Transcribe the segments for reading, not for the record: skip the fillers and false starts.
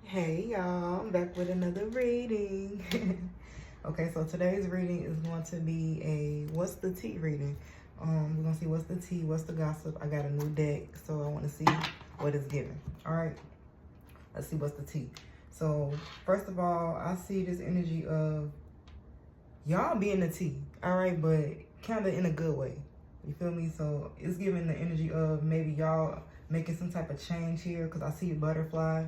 Hey y'all, I'm back with another reading. Okay, so today's reading is going to be a what's the tea reading. We're gonna see what's the tea, what's the gossip. I got a new deck, so I want to see what it's giving. All right, let's see what's the tea. So first of all, I see this energy of y'all being the tea. All right, but kind of in a good way. You feel me? So it's giving the energy of maybe y'all making some type of change here because I see a butterfly.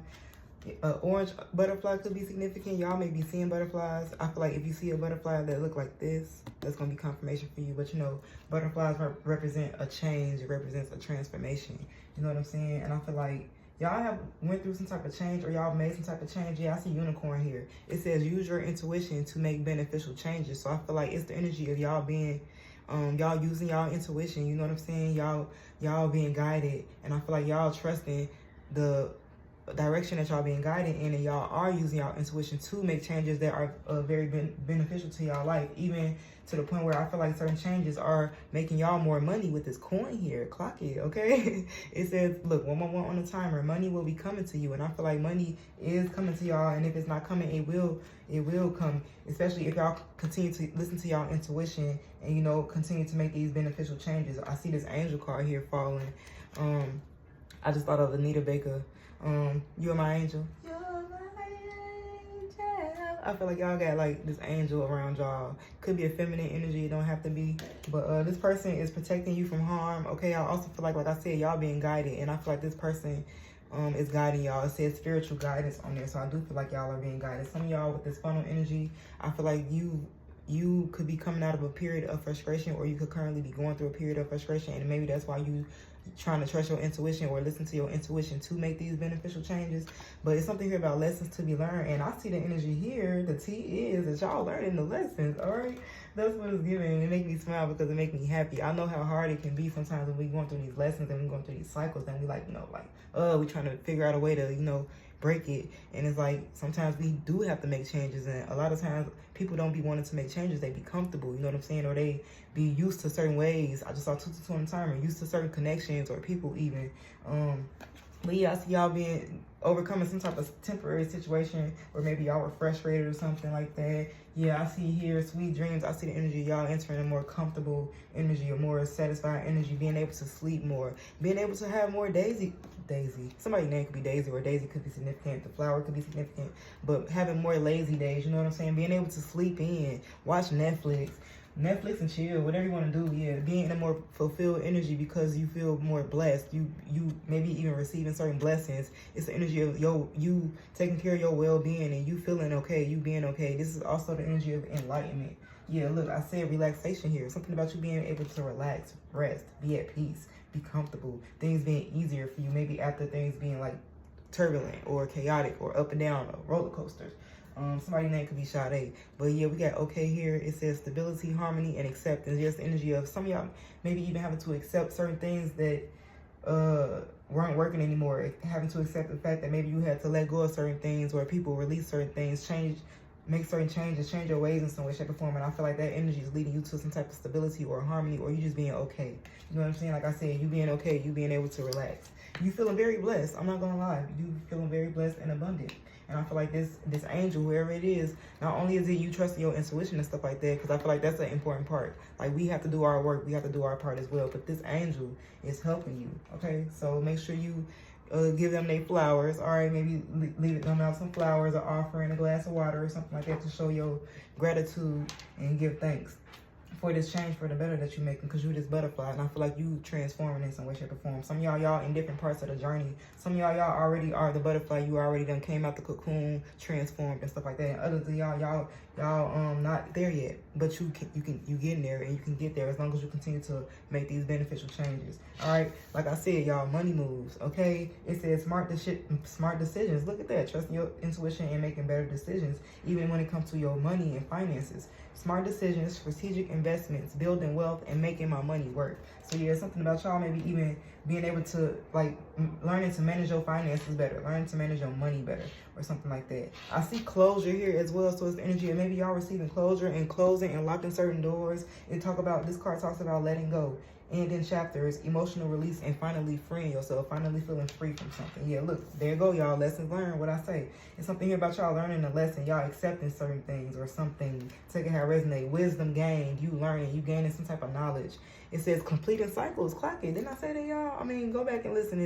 Orange butterfly could be significant. Y'all may be seeing butterflies. I feel like if you see a butterfly that look like this, that's going to be confirmation for you. But you know, butterflies represent a change. It represents a transformation. You know what I'm saying? And I feel like y'all have went through some type of change or y'all made some type of change. Yeah, I see unicorn here. It says use your intuition to make beneficial changes. So I feel like it's the energy of y'all being y'all using y'all intuition. You know what I'm saying? Y'all being guided, and I feel like y'all trusting the direction that y'all being guided in, and y'all are using y'all intuition to make changes that are very beneficial to y'all life, even to the point where I feel like certain changes are making y'all more money with this coin here. Clock it, okay? It says, look, 111 on the timer, money will be coming to you, and I feel like money is coming to y'all, and if it's not coming, it will come, especially if y'all continue to listen to y'all intuition and, you know, continue to make these beneficial changes. I see this angel card here falling. I just thought of Anita Baker. You are my angel. You're my angel. I feel like y'all got like this angel around y'all. Could be a feminine energy, it don't have to be. But this person is protecting you from harm. Okay, I also feel like I said, y'all being guided. And I feel like this person is guiding y'all. It says spiritual guidance on there. So I do feel like y'all are being guided. Some of y'all with this funnel energy, I feel like you could be coming out of a period of frustration, or you could currently be going through a period of frustration, and maybe that's why you trying to trust your intuition or listen to your intuition to make these beneficial changes. But it's something here about lessons to be learned, and I see the energy here. The tea is that y'all learning the lessons. All right, that's what it's giving. It make me smile because it make me happy. I know how hard it can be sometimes when we going through these lessons and we going through these cycles, and we like, you know, like we trying to figure out a way to, you know, break it. And it's like sometimes we do have to make changes, and a lot of times people don't be wanting to make changes. They be comfortable, you know what I'm saying, or they be used to certain ways. I just saw 222 on the timer, used to certain connections or people even. But yeah, I see y'all being overcoming some type of temporary situation, or maybe y'all were frustrated or something like that. Yeah, I see here sweet dreams. I see the energy of y'all entering a more comfortable energy, a more satisfied energy, being able to sleep more, being able to have more Daisy. Somebody's name could be Daisy, or Daisy could be significant. The flower could be significant, but having more lazy days, you know what I'm saying? Being able to sleep in, watch Netflix and chill, whatever you want to do. Yeah, being in a more fulfilled energy because you feel more blessed. You maybe even receiving certain blessings. It's the energy of you taking care of your well-being and you feeling okay, you being okay. This is also the energy of enlightenment. Yeah, look, I said relaxation here. Something about you being able to relax, rest, be at peace, be comfortable. Things being easier for you, maybe after things being like turbulent or chaotic or up and down or roller coasters. Somebody's name could be Sade. But yeah, we got okay here. It says stability, harmony, and acceptance. Just the energy of some of y'all maybe even having to accept certain things that weren't working anymore. Having to accept the fact that maybe you had to let go of certain things, or people release certain things, make certain changes, change your ways in some way, shape, or form. And I feel like that energy is leading you to some type of stability or harmony, or you just being okay. You know what I'm saying? Like I said, you being okay, you being able to relax. You feeling very blessed. I'm not gonna lie. You feeling very blessed and abundant. And I feel like this angel, whoever it is, not only is it you trusting your intuition and stuff like that, because I feel like that's an important part. Like, we have to do our work. We have to do our part as well. But this angel is helping you, okay? So make sure you give them their flowers. All right, maybe leave them out some flowers, or offering a glass of water or something like that to show your gratitude and give thanks for this change for the better that you're making, because you're this butterfly, and I feel like you transforming in some way, shape, or form. Some of y'all in different parts of the journey. Some of y'all already are the butterfly. You already done came out the cocoon, transformed and stuff like that. And others of y'all not there yet, but you getting there, and you can get there as long as you continue to make these beneficial changes. All right, like I said, y'all, money moves. Okay, it says smart decisions. Look at that, trusting your intuition and making better decisions, even when it comes to your money and finances. Smart decisions, strategic investments, building wealth, and making my money work. So yeah, something about y'all maybe even being able to, like, learning to manage your finances better, learning to manage your money better, or something like that. I see closure here as well, so it's the energy of maybe y'all receiving closure and closing and locking certain doors. This card talks about letting go. ending chapters, emotional release, and finally freeing yourself, finally feeling free from something. Yeah, look, there you go, y'all. Lessons learned, what I say. It's something here about y'all learning a lesson, y'all accepting certain things or something, taking how it resonate, wisdom gained, you learning, you gaining some type of knowledge. It says completing cycles, clock it. Didn't I say that, y'all? I mean, go back and listen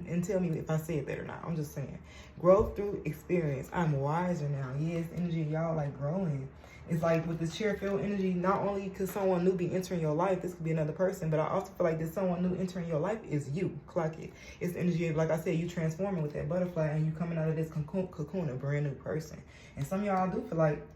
and tell me if I said that or not. I'm just saying. Growth through experience. I'm wiser now. Yes, energy, y'all like growing. It's like with this Cheerfield energy, not only could someone new be entering your life, this could be another person, but I also feel like this someone new entering your life is you. Clock it. It's energy of, like I said, you transforming with that butterfly and you coming out of this cocoon, a brand new person. And some of y'all do feel like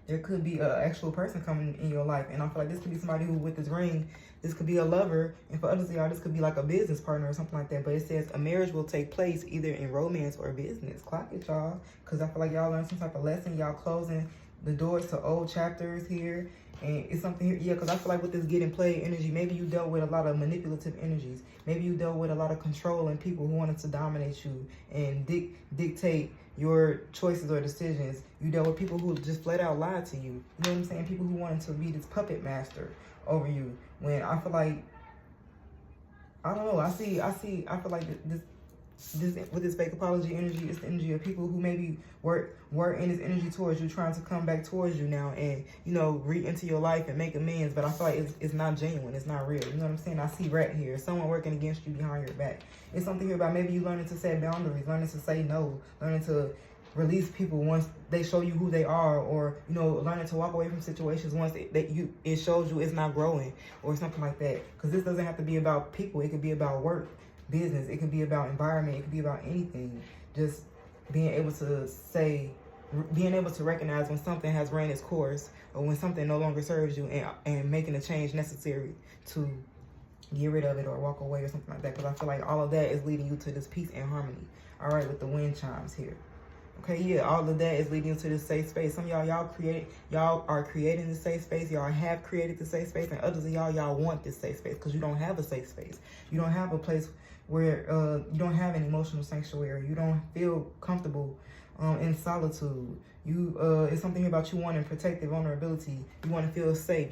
there could be an actual person coming in your life. And I feel like this could be somebody who, with this ring, this could be a lover. And for others of y'all, this could be like a business partner or something like that. But it says a marriage will take place either in romance or business. Clock it, y'all. Because I feel like y'all learned some type of lesson. Y'all closing the doors to old chapters here. And it's something here, yeah, because I feel like with this getting played energy, maybe you dealt with a lot of manipulative energies. Maybe you dealt with a lot of controlling people who wanted to dominate you and dictate your choices or decisions. You dealt with people who just flat out lied to you. You know what I'm saying? People who wanted to be this puppet master over you. When I feel like, I don't know, I feel like this with this fake apology energy, it's the energy of people who maybe were in this energy towards you, trying to come back towards you now and, you know, re-enter your life and make amends. But I feel like it's not genuine. It's not real. You know what I'm saying? I see rat here. Someone working against you behind your back. It's something here about maybe you learning to set boundaries, learning to say no, learning to release people once they show you who they are, or, you know, learning to walk away from situations once it shows you it's not growing or something like that. Because this doesn't have to be about people. It could be about work, business. It could be about environment. It could be about anything. Just being able to recognize when something has ran its course or when something no longer serves you, and making a change necessary to get rid of it or walk away or something like that. Because I feel like all of that is leading you to this peace and harmony. All right, with the wind chimes here. Okay, yeah, all of that is leading to this safe space. Some of y'all are creating this safe space. Y'all have created the safe space, and others of y'all want this safe space because you don't have a safe space. You don't have a place where you don't have an emotional sanctuary. You don't feel comfortable in solitude. It's something about you wanting protective vulnerability. You want to feel safe.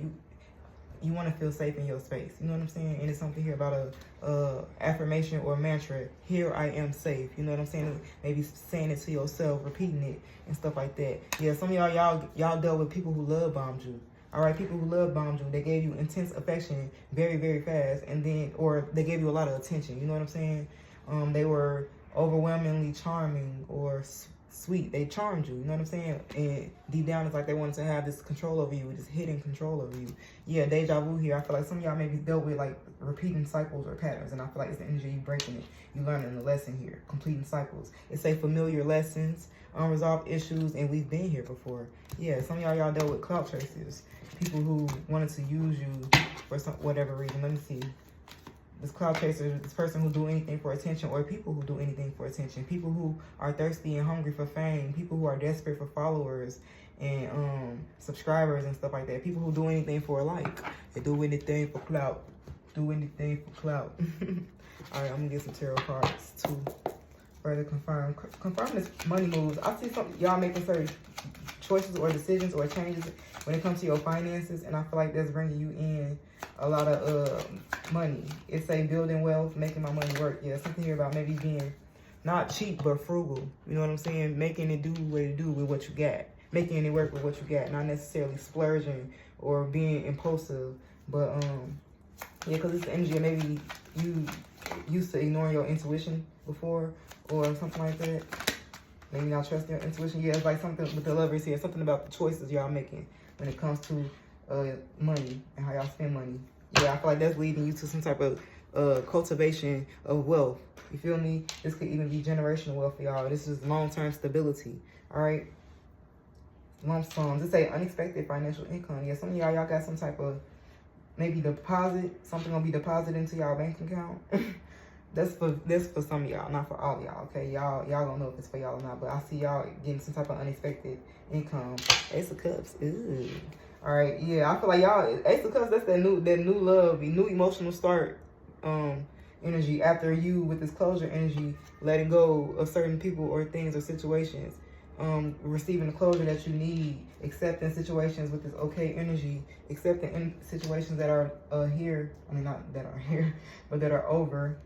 You want to feel safe in your space. You know what I'm saying? And it's something here about a affirmation or mantra. Here I am safe. You know what I'm saying? Maybe saying it to yourself, repeating it and stuff like that. Yeah, some of y'all dealt with people who love bombed you. All right, people who love bombed you. They gave you intense affection very, very fast, or they gave you a lot of attention. You know what I'm saying? They were overwhelmingly charming or sweet. They charmed you, you know what I'm saying? And deep down, it's like they wanted to have this control over you, this hidden control over you. Yeah, deja vu here. I feel like some of y'all maybe dealt with like repeating cycles or patterns, and I feel like it's the energy you breaking it. You learning the lesson here, completing cycles. It's a familiar lessons, unresolved issues, and we've been here before. Yeah, some of y'all dealt with clout chasers, people who wanted to use you for whatever reason. Let me see. This cloud chaser, this person who do anything for attention, or people who do anything for attention, people who are thirsty and hungry for fame, people who are desperate for followers and subscribers and stuff like that, people who do anything for a like, they do anything for clout, All right, I'm gonna get some tarot cards to further confirm this money moves. I see some y'all making certain choices or decisions or changes when it comes to your finances, and I feel like that's bringing you in a lot of money. It's a building wealth, making my money work. Yeah, something here about maybe being not cheap but frugal. You know what I'm saying? Making it do what it do with what you got. Making it work with what you got. Not necessarily splurging or being impulsive. But yeah, because it's the energy of maybe you used to ignoring your intuition before or something like that. Maybe not trusting your intuition. Yeah, it's like something with the lovers here. Something about the choices y'all making when it comes to money and how y'all spend money. Yeah, I feel like that's leading you to some type of cultivation of wealth. You feel me? This could even be generational wealth for y'all. This is long-term stability. All right. Lump sums. This say unexpected financial income. Yeah, some of y'all got some type of maybe deposit. Something gonna be deposited into y'all bank account. That's for some of y'all, not for all y'all. Okay, y'all don't know if it's for y'all or not, but I see y'all getting some type of unexpected income. Ace of Cups. Ooh. All right, yeah, I feel like y'all, Ace of Cups, that's that new love, new emotional start energy after you with this closure energy, letting go of certain people or things or situations. receiving the closure that you need, accepting situations with this okay energy, accepting in situations that are here, I mean not that are here, but that are over,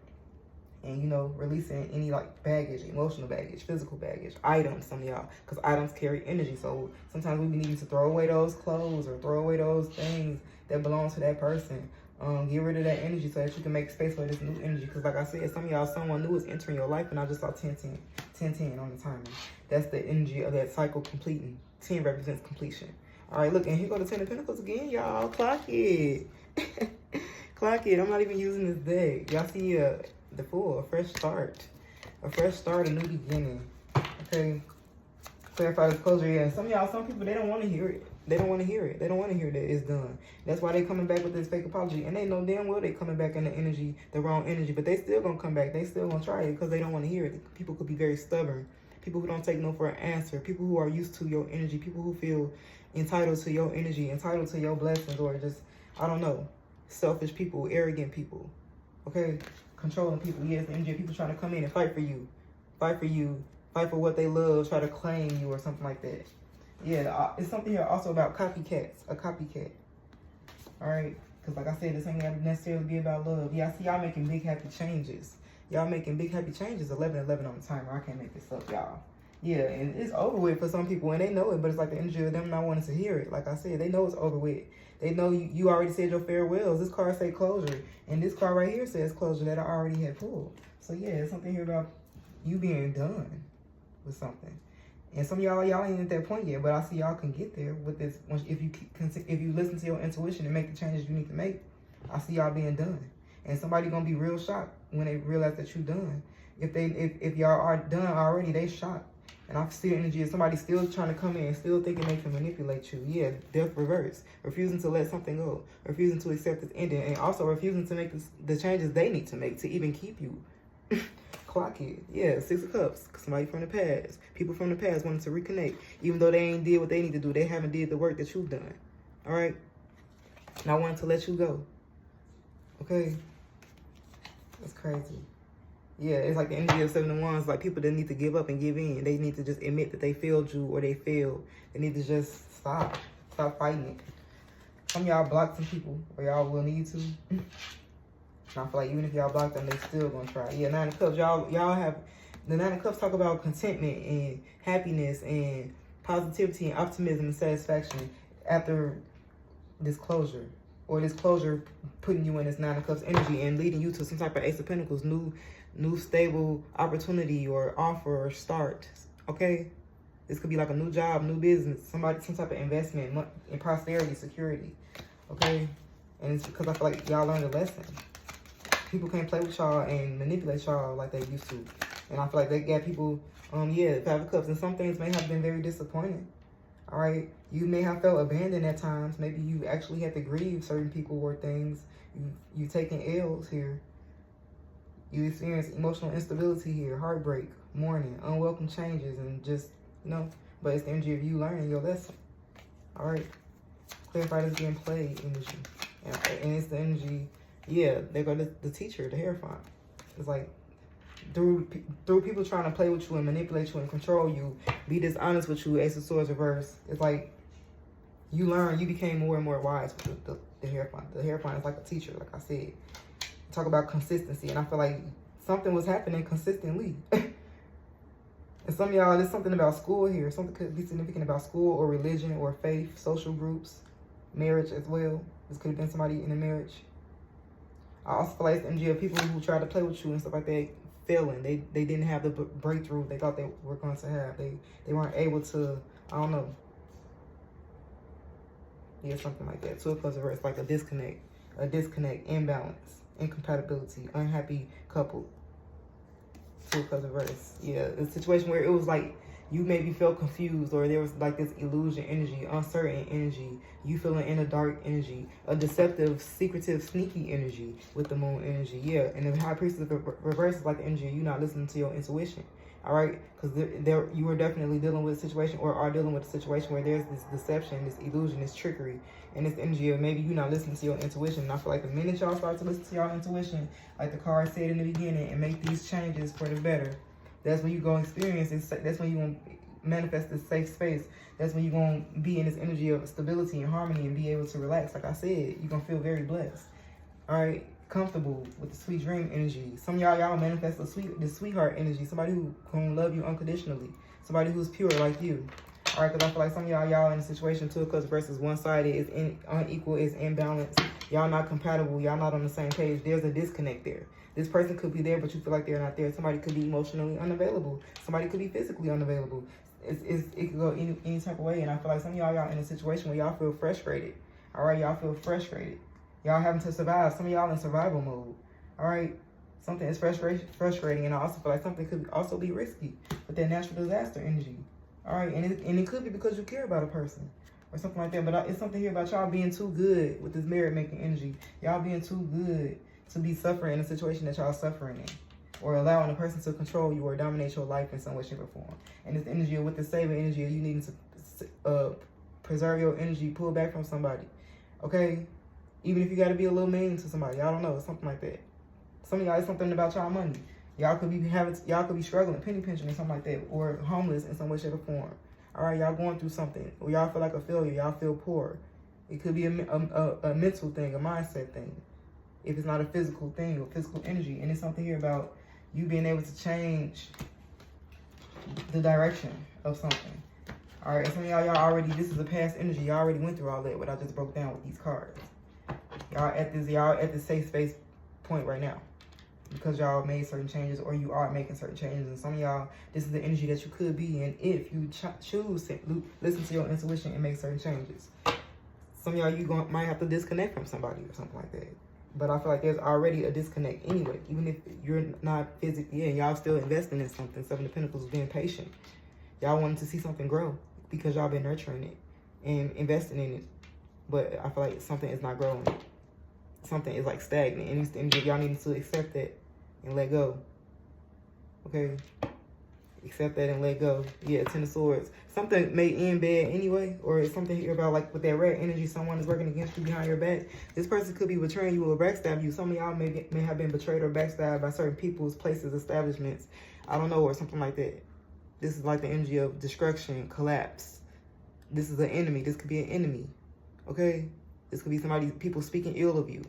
and you know, releasing any like baggage, emotional baggage, physical baggage, items, some of y'all, because items carry energy. So sometimes we be needing to throw away those clothes or throw away those things that belong to that person. Get rid of that energy so that you can make space for this new energy. Because like I said, some of y'all, someone new is entering your life, and I just saw 10-10 on the timer. That's the energy of that cycle completing. 10 represents completion. All right, look, and here go the 10 of Pentacles again, y'all. Clock it. Clock it. I'm not even using this deck. Y'all see the Fool, a fresh start. A fresh start, a new beginning. Okay. Clarify this closure. Yeah, some of y'all, some people, they don't want to hear it. They don't want to hear it. They don't want to hear that it's done. That's why they coming back with this fake apology. And they know damn well they coming back in the energy, the wrong energy. But they still going to come back. They still going to try it because they don't want to hear it. People could be very stubborn. People who don't take no for an answer. People who are used to your energy. People who feel entitled to your energy, entitled to your blessings, or just, I don't know, selfish people, arrogant people. Okay? Controlling people. Yes, the energy of people trying to come in and fight for you. Fight for you. Fight for what they love. Try to claim you or something like that. Yeah, it's something here also about copycats. A copycat. Alright? Because like I said, this ain't got to necessarily be about love. Yeah, I see y'all making big happy changes. Y'all making big happy changes. 11-11 on the timer. I can't make this up, y'all. Yeah, and it's over with for some people, and they know it, but it's like the energy of them not wanting to hear it. Like I said, they know it's over with. They know you already said your farewells. This card say closure, and this card right here says closure that I already had pulled. So yeah, it's something here about you being done with something. And some of y'all ain't at that point yet, but I see y'all can get there with this. If you listen to your intuition and make the changes you need to make, I see y'all being done. And somebody gonna be real shocked when they realize that you're done. If y'all are done already, they shocked. And I see the energy of somebody still trying to come in, still thinking they can manipulate you. Yeah, death reverse. Refusing to let something go. Refusing to accept its ending. And also refusing to make the changes they need to make to even keep you. Clock it. Yeah, 6 of Cups. Somebody from the past. People from the past wanting to reconnect. Even though they ain't did what they need to do. They haven't did the work that you've done. All right? And I wanted to let you go. Okay? That's crazy. Yeah, it's like the energy of 7 of Wands. Like people that need to give up and give in. They need to just admit that they failed you or they failed. They need to just stop. Stop fighting it. Some of y'all blocked some people or y'all will need to. And I feel like even if y'all block them, they still gonna try. Yeah, 9 of Cups. Y'all have the 9 of Cups talk about contentment and happiness and positivity and optimism and satisfaction after this closure. Or this closure putting you in this 9 of Cups energy and leading you to some type of Ace of Pentacles, new stable opportunity or offer or start. Okay? This could be like a new job, new business, some type of investment in prosperity, security. Okay? And it's because I feel like y'all learned a lesson. People can't play with y'all and manipulate y'all like they used to. And I feel like they got people, yeah, 5 of Cups. And some things may have been very disappointing. All right? You may have felt abandoned at times. Maybe you actually had to grieve certain people or things. You've taken L's here. You experienced emotional instability here, heartbreak, mourning, unwelcome changes, and just, you know, but it's the energy of you learning your lesson. All right? Clarify this being played energy. And it's the energy. Yeah, they go the teacher, the Hierophant. It's like through people trying to play with you and manipulate you and control you, be dishonest with you, Ace of Swords reverse. It's like you learn, you became more and more wise with the Hierophant. The Hierophant is like a teacher, like I said. Talk about consistency, and I feel like something was happening consistently. And some of y'all, there's something about school here. Something could be significant about school or religion or faith, social groups, marriage as well. This could have been somebody in a marriage. I also feel like it's the energy of people who tried to play with you and stuff like that, failing. They didn't have the breakthrough they thought they were going to have. They weren't able to, I don't know. Yeah, something like that. 2 of Cups reverse, like a disconnect, imbalance, incompatibility, unhappy couple. 2 of Cups reverse. Yeah, a situation where it was like you maybe felt confused, or there was like this illusion energy, uncertain energy, you feeling in a dark energy, a deceptive, secretive, sneaky energy with the Moon energy. Yeah, and the High Priestess reverse is like the energy of you not listening to your intuition. All right, because you are definitely dealing with a situation, or are dealing with a situation where there's this deception, this illusion, this trickery, and this energy of maybe you not listening to your intuition. And I feel like the minute y'all start to listen to your intuition, like the card said in the beginning, and make these changes for the better, that's when you go experience it. That's when you gonna manifest this safe space, that's when you're going to be in this energy of stability and harmony and be able to relax. Like I said, you're going to feel very blessed. All right, comfortable with the sweet dream energy. Some of y'all manifest the sweetheart energy. Somebody who can love you unconditionally. Somebody who's pure like you. All right, because I feel like some of y'all in a situation, two of cups versus one-sided, is unequal, is imbalanced. Y'all not compatible. Y'all not on the same page. There's a disconnect there. This person could be there, but you feel like they're not there. Somebody could be emotionally unavailable. Somebody could be physically unavailable. It could go any type of way. And I feel like some of y'all in a situation where y'all feel frustrated. All right, y'all feel frustrated. Y'all having to survive. Some of y'all in survival mode. All right, something is frustrating. And I also feel like something could also be risky with that natural disaster energy. All right, and it could be because you care about a person or something like that. But it's something here about y'all being too good with this merit-making energy. Y'all being too good to be suffering in a situation that y'all suffering in, or allowing a person to control you or dominate your life in some way, shape, or form. And this energy, with the saving energy, you needing to preserve your energy, pull back from somebody. Okay, even if you got to be a little mean to somebody, I don't know, something like that. Some of y'all, it's something about y'all money. Y'all could be struggling, penny pinching or something like that, or homeless in some way, shape, or form. All right, y'all going through something, or y'all feel like a failure, y'all feel poor. It could be a mental thing, a mindset thing. If it's not a physical thing or physical energy, and it's something here about you being able to change the direction of something. All right, some of y'all already, this is a past energy. Y'all already went through all that, what I just broke down with these cards. Y'all at this safe space point right now, because y'all made certain changes, or you are making certain changes. And some of y'all, this is the energy that you could be in if you choose to listen to your intuition and make certain changes. Some of y'all, might have to disconnect from somebody or something like that. But I feel like there's already a disconnect anyway. Even if you're not physically in, y'all still investing in something. Seven of Pentacles, being patient. Y'all wanting to see something grow because y'all been nurturing it and investing in it. But I feel like something is not growing. Something is like stagnant. And y'all need to accept that and let go. Okay? Accept that and let go. Yeah, Ten of Swords. Something may end bad anyway, or it's something here about, like, with that red energy, someone is working against you behind your back. This person could be betraying you or backstab you. Some of y'all may have been betrayed or backstabbed by certain people's places, establishments. I don't know, or something like that. This is like the energy of destruction, collapse. This is an enemy. This could be an enemy. Okay? This could be people speaking ill of you.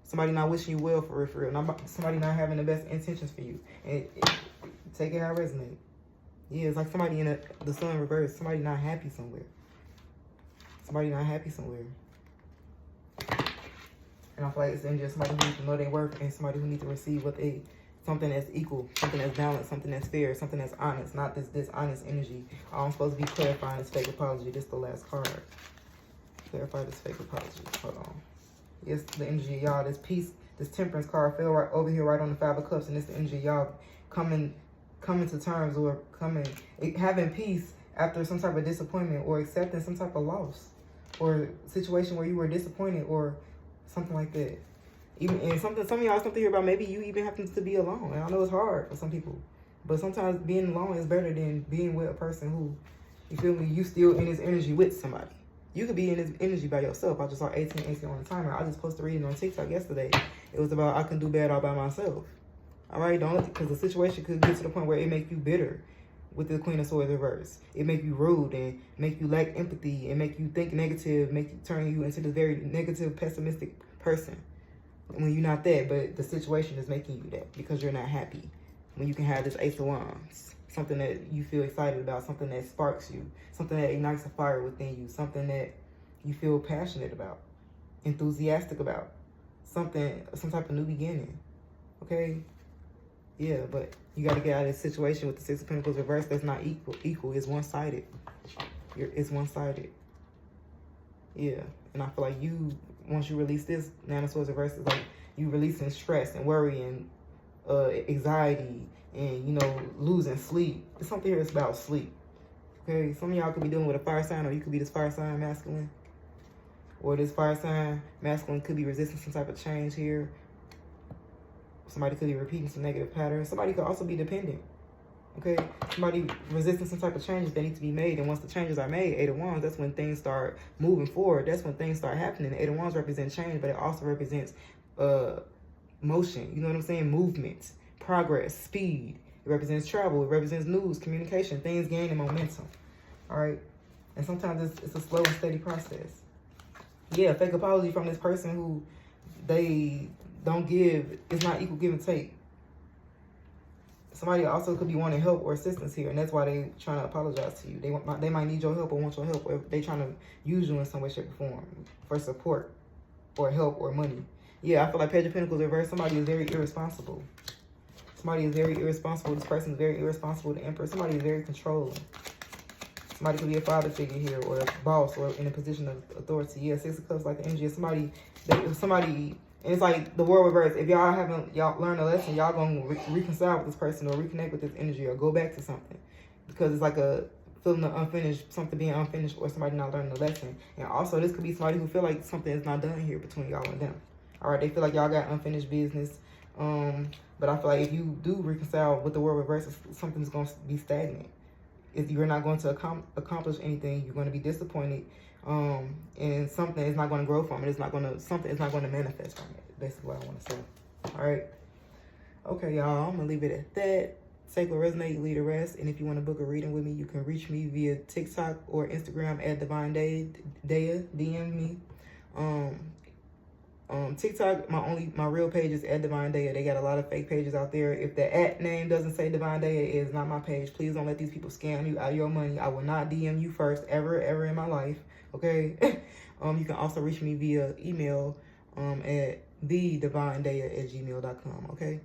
Somebody not wishing you well for real. Somebody not having the best intentions for you. And take it how it resonates. Yeah, it's like somebody in the sun reverse. Somebody not happy somewhere. Somebody not happy somewhere. And I feel like it's in just somebody who needs to know their worth, and somebody who needs to receive something that's equal, something that's balanced, something that's fair, something that's honest, not this dishonest energy. I'm supposed to be clarifying this fake apology. This is the last card. Clarify this fake apology. Hold on. Yes, the energy of y'all. This peace, this temperance card fell right over here, right on the Five of Cups, and this the energy of y'all coming to terms, or having peace after some type of disappointment, or accepting some type of loss, or situation where you were disappointed, or something like that. And some of y'all, something here about maybe you even happen to be alone. And I know it's hard for some people, but sometimes being alone is better than being with a person who, you feel me, you still in this energy with somebody. You could be in this energy by yourself. I just saw 18 on the timer. I just posted a reading on TikTok yesterday. It was about I can do bad all by myself. All right, because the situation could get to the point where it make you bitter with the Queen of Swords reverse. It make you rude and make you lack empathy and make you think negative, turn you into this very negative, pessimistic person. When you're not that, but the situation is making you that because you're not happy. When you can have this Ace of Wands, something that you feel excited about, something that sparks you, something that ignites a fire within you, something that you feel passionate about, enthusiastic about, some type of new beginning. Okay? Yeah, but you got to get out of this situation with the Six of Pentacles reverse. That's not equal. It's one-sided. It's one-sided. Yeah, and I feel like once you release this Nine of Swords reverse, it's like you releasing stress and worry and anxiety and, losing sleep. It's something here that's about sleep. Okay, some of y'all could be dealing with a fire sign, or you could be this fire sign masculine. Or this fire sign masculine could be resisting some type of change here. Somebody could be repeating some negative patterns. Somebody could also be dependent. Okay? Somebody resisting some type of changes that need to be made. And once the changes are made, Eight of Wands, that's when things start moving forward. That's when things start happening. The Eight of Wands represents change, but it also represents motion. You know what I'm saying? Movement, progress, speed. It represents travel. It represents news, communication, things gaining momentum. All right. And sometimes it's a slow and steady process. Yeah, fake apology from this person who they don't give. It's not equal give and take. Somebody also could be wanting help or assistance here, and that's why they trying to apologize to you. They might need your help or want your help, or they trying to use you in some way, shape, or form for support or help or money. Yeah, I feel like Page of Pentacles reverse. Somebody is very irresponsible. Somebody is very irresponsible. This person is very irresponsible. The Emperor. Somebody is very controlling. Somebody could be a father figure here, or a boss, or in a position of authority. Yeah, Six of Cups, like the energy of somebody. And it's like the world reverse. If y'all haven't learned a lesson, y'all gonna reconcile with this person or reconnect with this energy or go back to something, because it's like a feeling of unfinished, something being unfinished, or somebody not learning the lesson. And also, this could be somebody who feel like something is not done here between y'all and them. All right, they feel like y'all got unfinished business. But I feel like if you do reconcile with the world reverse, something's gonna be stagnant. If you're not going to accomplish anything, you're going to be disappointed, and something is not going to grow from it. Something is not going to manifest from it. Basically, what I want to say. All right. Okay, y'all. I'm gonna leave it at that. Take what resonate, leave the rest. And if you want to book a reading with me, you can reach me via TikTok or Instagram at Divine Daya. DM me. TikTok, my real page is at Divine Daya. They got a lot of fake pages out there. If the at name doesn't say Divine Daya, it is not my page. Please don't let these people scam you out of your money. I will not DM you first ever in my life. Okay. You can also reach me via email at thedivinedaya@gmail.com. Okay.